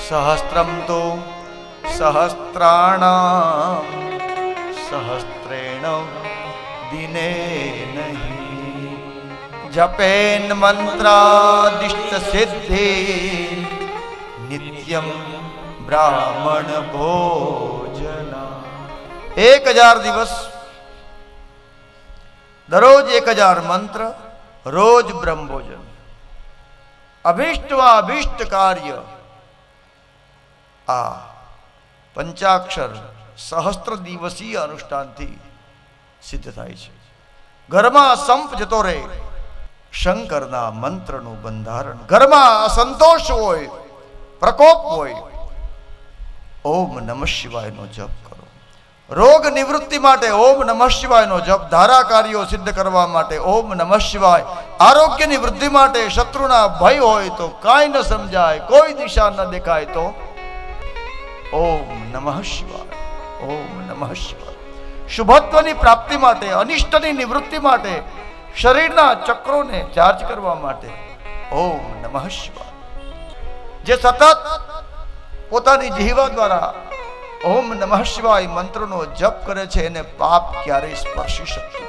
સહસ્ત્રમ તો સહસ્ત્રાણામ સહસ્ત્રેણ દિને નહીં જપેન મંત્રાદિષ્ટ સિદ્ધિ નિત્યમ બ્રાહ્મણ ભોજના. 1000 દિવસ, દરરોજ 1000 મંત્ર, રોજ બ્રહ્મ ભોજન. અભિષ્ટવા અભિષ્ટ કાર્ય આ પંચાક્ષર સહસ્ત્ર દિવસીય અનુષ્ઠાનથી સિદ્ધ થાય છે. ઘરમાં સંપ જતો રહે, શંકરના મંત્રનું બંધારણ. ઘરમાં અસંતોષ હોય, પ્રકોપ હોય, ઓમ નમઃ શિવાયનો જપ કરો. રોગ નિવૃત્તિ માટે ઓમ નમઃ શિવાયનો જપ. ધારા કાર્યો સિદ્ધ કરવા માટે ઓમ નમઃ શિવાય. આરોગ્યની વૃદ્ધિ માટે, શત્રુના ભય હોય તો, કાંઈ ન સમજાય, કોઈ દિશા ન દેખાય તો ઓમ નમઃ શિવાય, ઓમ નમઃ શિવાય. શુભત્વની પ્રાપ્તિ માટે, અનિષ્ટની નિવૃત્તિ માટે, શરીરના ચક્રોને ચાર્જ કરવા માટે ઓમ નમઃ શિવાય. જે સતત પોતાની જીહવા દ્વારા ઓમ નમઃ શિવાય મંત્રનો જપ કરે છે એને પાપ ક્યારેય સ્પર્શી શકતું